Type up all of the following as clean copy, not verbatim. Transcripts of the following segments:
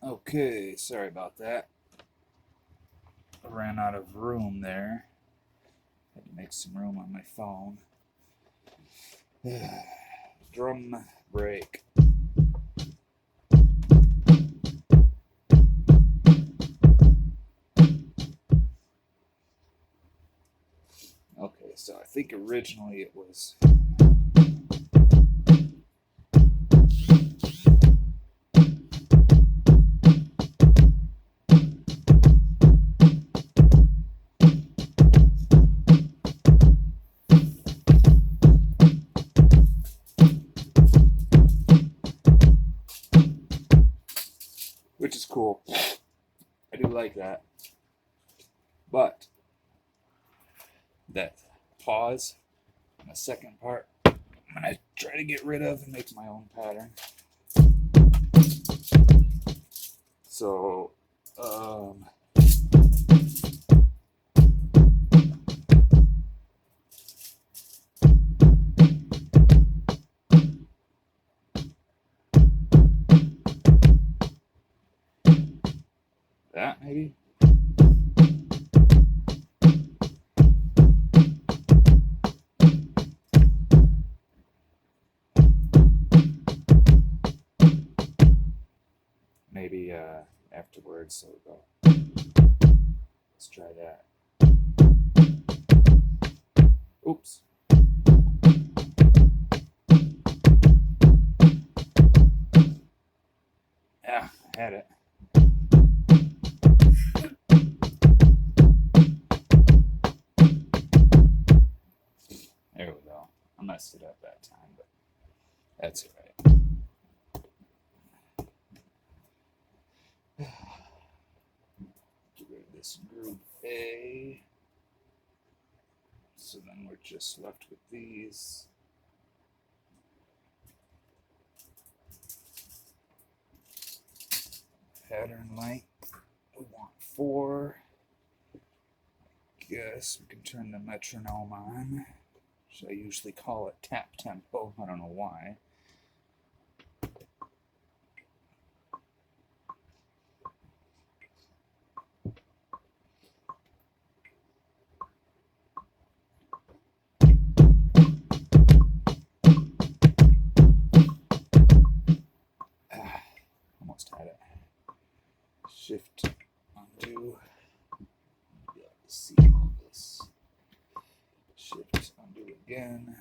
Okay, sorry about that. I ran out of room there. Had to make some room on my phone. Drum break. Okay, so I think originally it was which is cool. I do like that. But that pause in the second part, I'm going to try to get rid of and make my own pattern. So, that maybe? Maybe afterwards, so we'll go. Let's try that. Oops. Yeah, I had it. There we go. I messed it up that time, but that's all right. Get rid of this group A. So then we're just left with these. Pattern length, we want 4. Guess we can turn the metronome on, which I usually call it tap tempo. I don't know why. Almost had it. Shift, undo. Be able to see all this. Shift, undo again.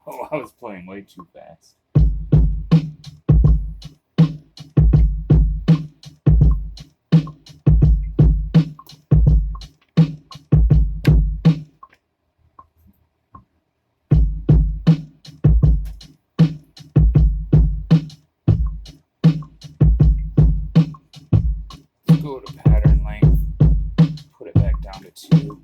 Oh, I was playing way too fast. Go to pattern length, put it back down to 2.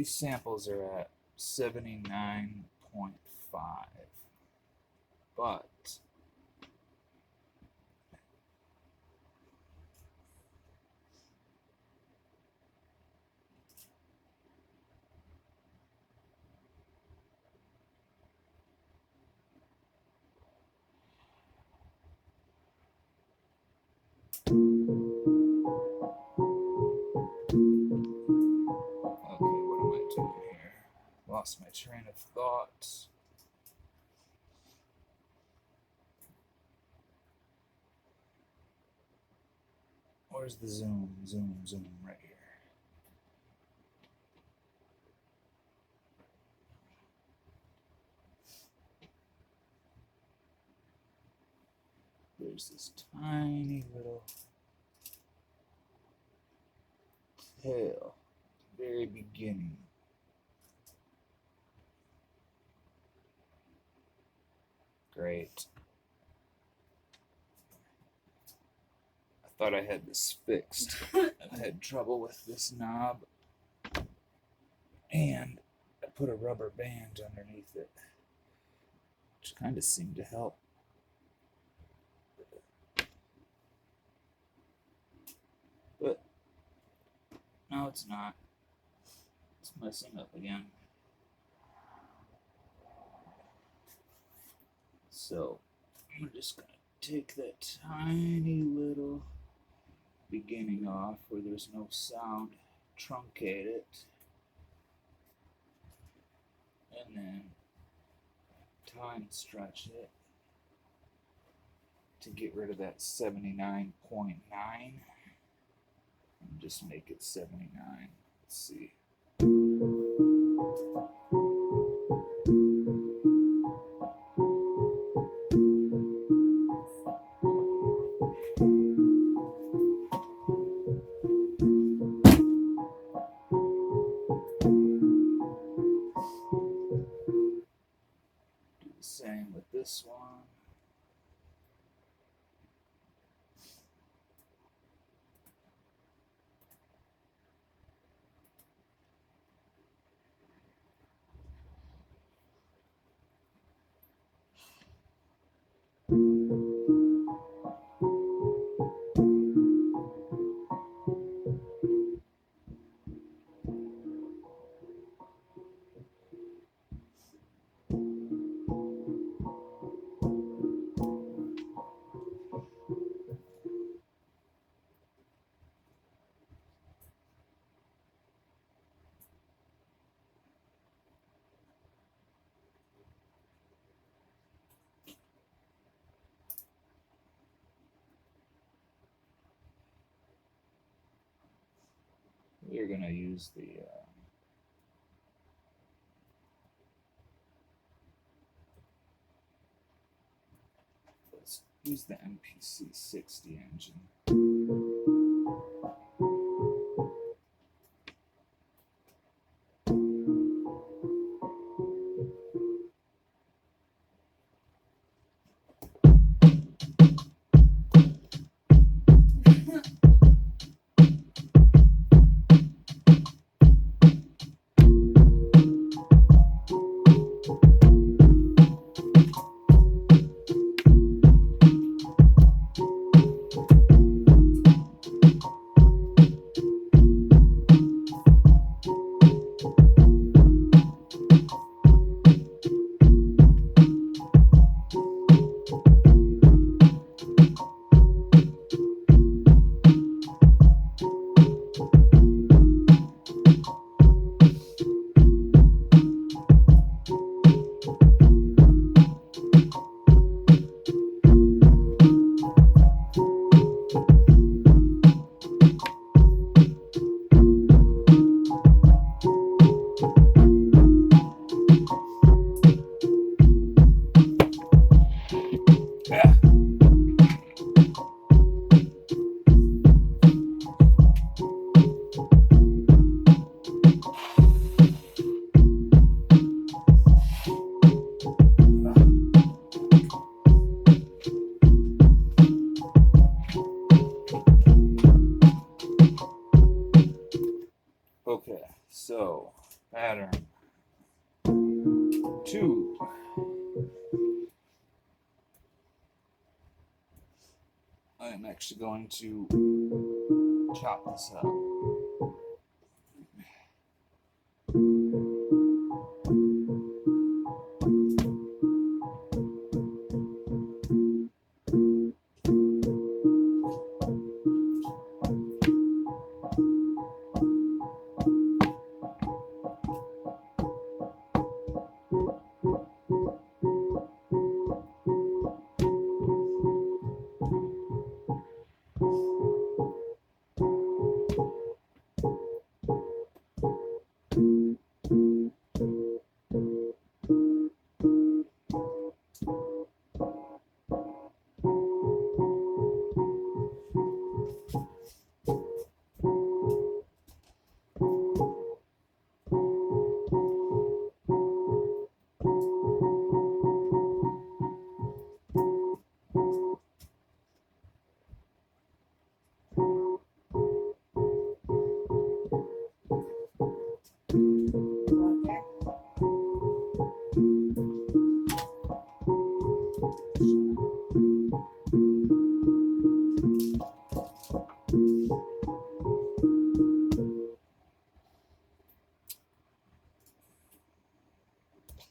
these samples are at 79.5, but lost my train of thought. Where's the zoom? Zoom right here. There's this tiny little tail, very beginning. Great. I thought I had this fixed. I had trouble with this knob, and I put a rubber band underneath it, which kind of seemed to help. But no, it's not. It's messing up again. So I'm just going to take that tiny little beginning off where there's no sound, truncate it, and then time stretch it to get rid of that 79.9 and just make it 79. Let's see. Same with this one. We're going to use the let's use the MPC 60 engine. Okay, so Pattern 2. I'm actually going to chop this up.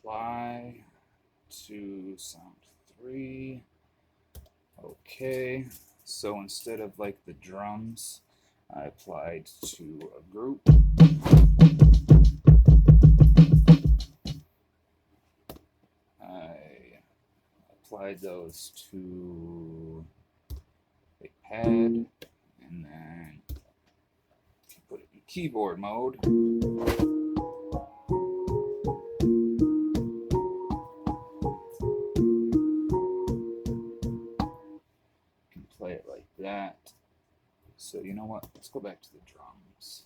Apply to sound 3. Okay, so instead of like the drums, I applied to a group. I applied those to a pad, and then if you put it in keyboard mode, play it like that. So you know what? Let's go back to the drums.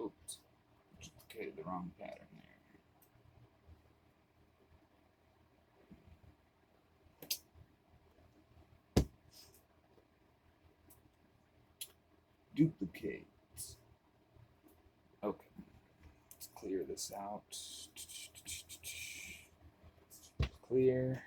Oops. Okay, the wrong pattern there. Duplicate. Okay, let's clear this out. Clear.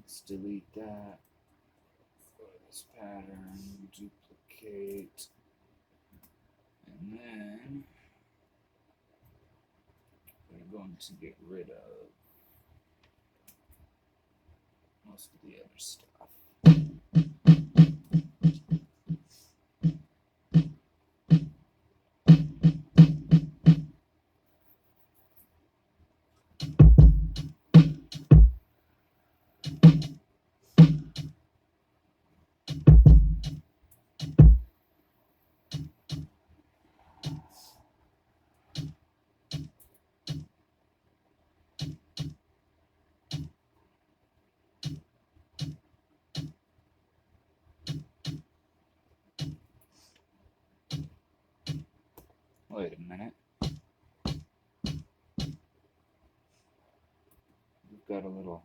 Let's delete that. Go to this pattern, duplicate, and then we're going to get rid of most of the other stuff. got a little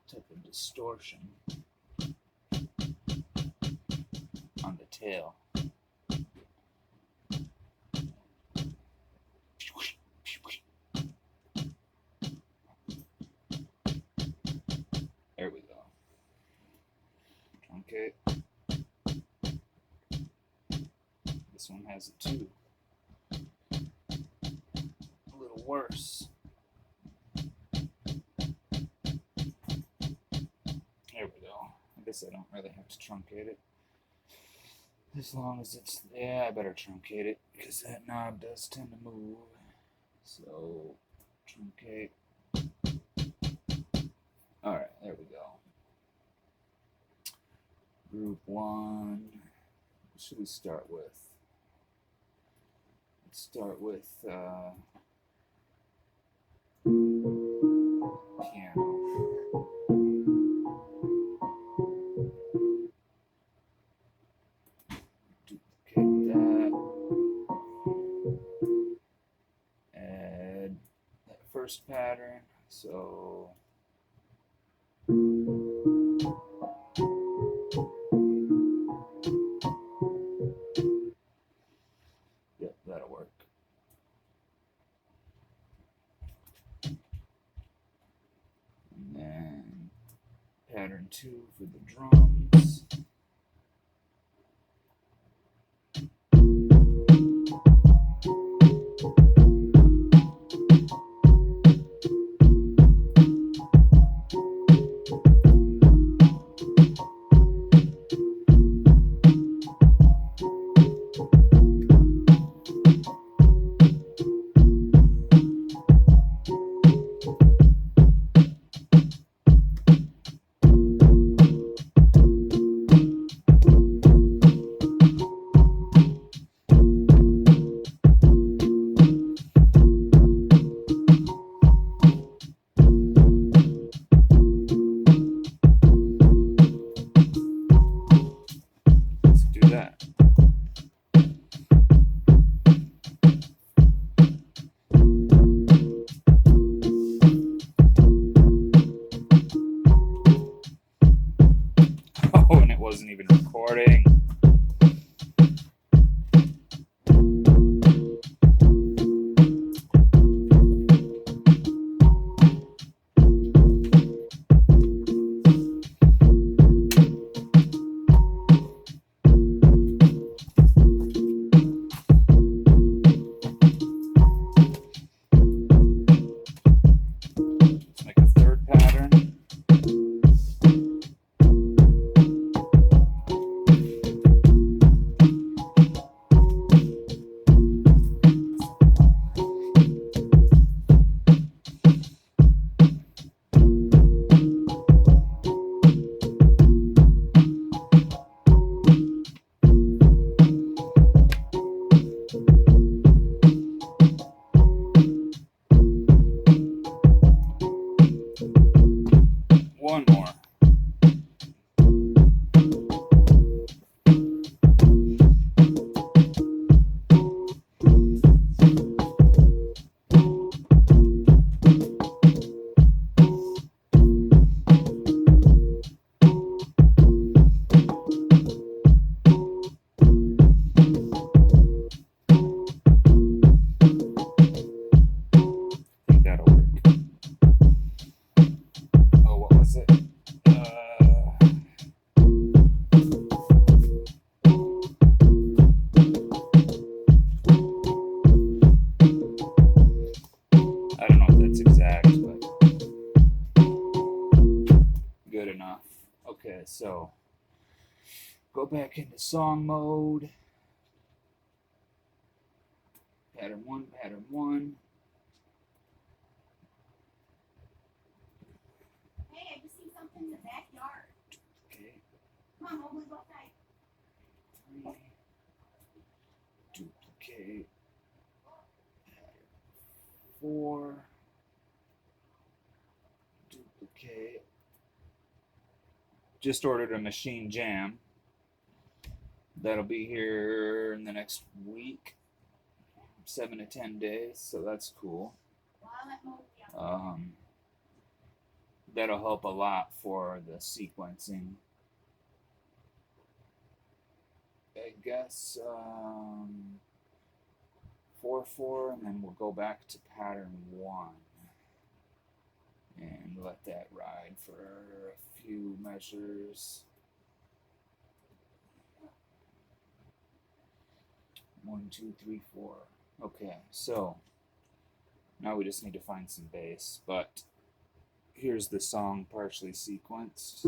type of distortion on the tail. There we go. Truncate. This one has it too. A little worse. There we go. I guess I don't really have to truncate it. As long as it's, yeah, I better truncate it because that knob does tend to move. So, truncate. Alright, there we go. Group 1. What should we start with? Let's start with piano. Duplicate that. Add that first pattern. So yep, that'll work. And then pattern 2 for the drums. Wasn't even recording. Let's make a third pattern. One more. I think that'll work. Oh, what was it? I don't know if that's exact, but good enough. Okay, so go back into song mode. Pattern 1, pattern 1. Hey, I just seen something in the backyard. Okay. Come on, Mowgli, go outside. 3. Duplicate. Pattern 4. Duplicate. just ordered a machine jam. That'll be here in the next week, 7 to 10 days, so that's cool. That'll help a lot for the sequencing. I guess 4/4, and then we'll go back to pattern 1 and let that ride for a few measures. 1, 2, 3, 4. Okay, so now we just need to find some bass, but here's the song partially sequenced.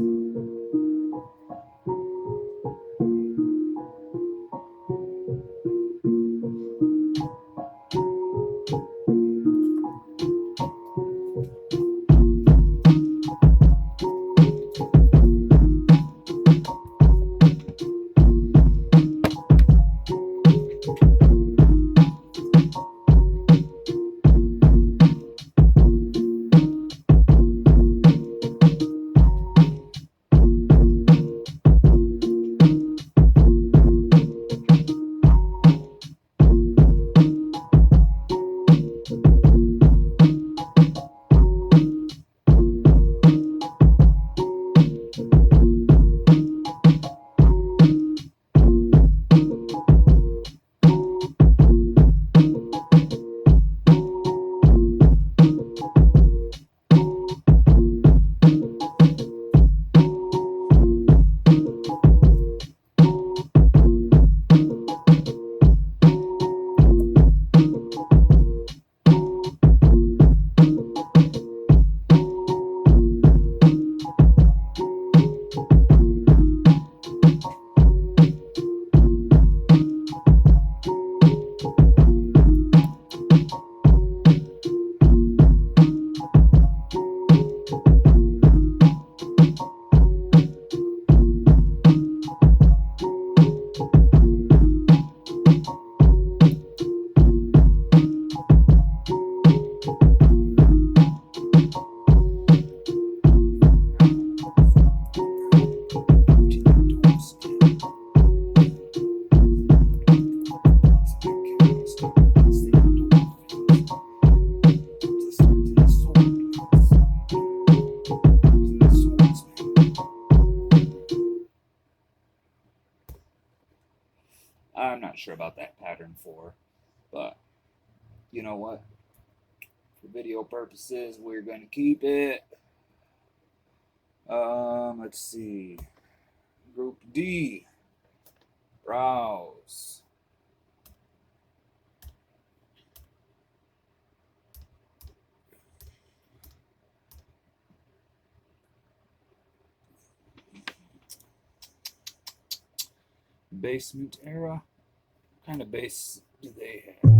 I'm not sure about that pattern 4, but you know what? For video purposes, we're going to keep it. Let's see. Group D. Browse. Basement era. What kind of bass do they have?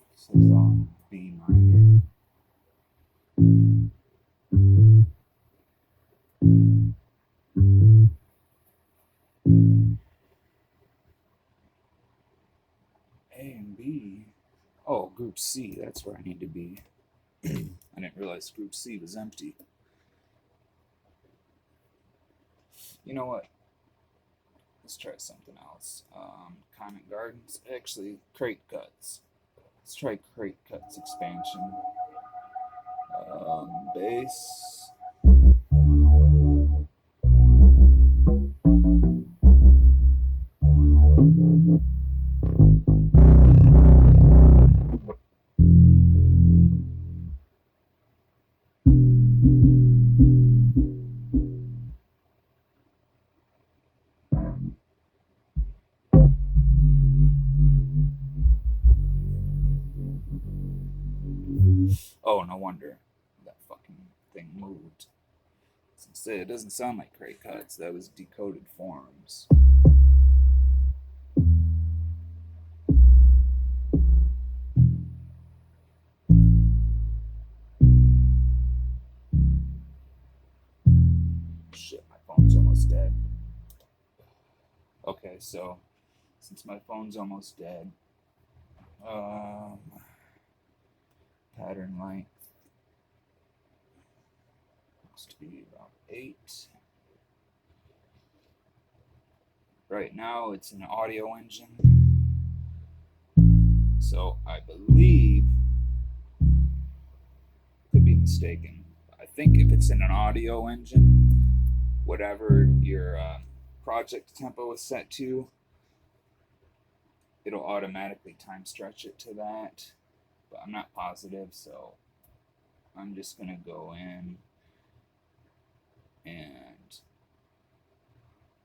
This is on B minor. A and B. Oh, group C. That's where I need to be. I didn't realize group C was empty. You know what? Let's try something else. Common Gardens. Actually, Crate Cuts. Let's try Crate Cuts expansion. Bass. Oh, no wonder that fucking thing moved. Say it doesn't sound like Crate Cuts. That was decoded forms. almost dead. Okay, so since my phone's almost dead, pattern length must be about 8. Right now it's an audio engine, so I believe, could be mistaken, I think if it's in an audio engine, whatever your project tempo is set to, it'll automatically time stretch it to that, but I'm not positive, so I'm just gonna go in and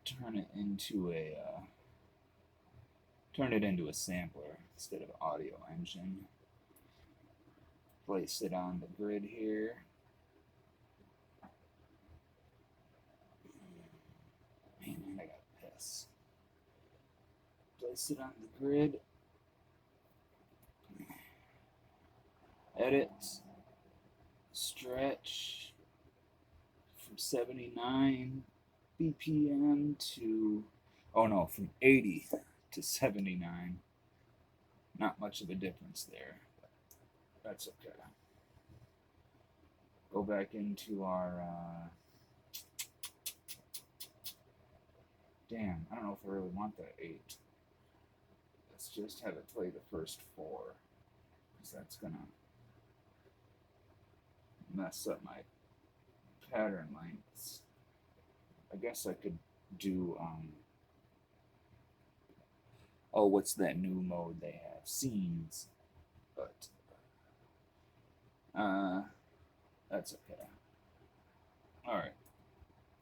turn it into a sampler instead of audio engine. Place it on the grid here. Man, I got piss. Place it on the grid. Edit. Stretch from 79 BPM to, oh no, from 80 to 79. Not much of a difference there, but that's okay. Go back into our, damn, I don't know if I really want that 8. Let's just have it play the first 4, because that's gonna mess up my pattern lengths. I guess I could do, oh, what's that new mode they have? Scenes. But, that's okay. Alright.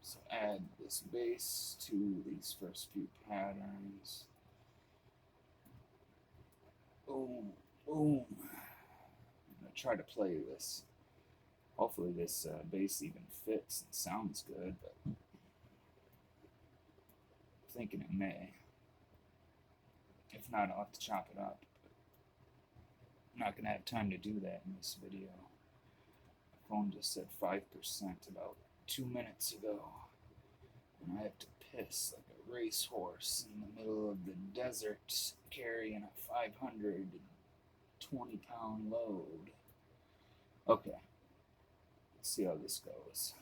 So add this bass to these first few patterns. Boom, boom. I'm going to try to play this. Hopefully this bass even fits and sounds good, but I'm thinking it may. If not, I'll have to chop it up. I'm not going to have time to do that in this video. My phone just said 5% about 2 minutes ago. And I have to piss like a racehorse in the middle of the desert carrying a 520-pound load. Okay. Let's see how this goes.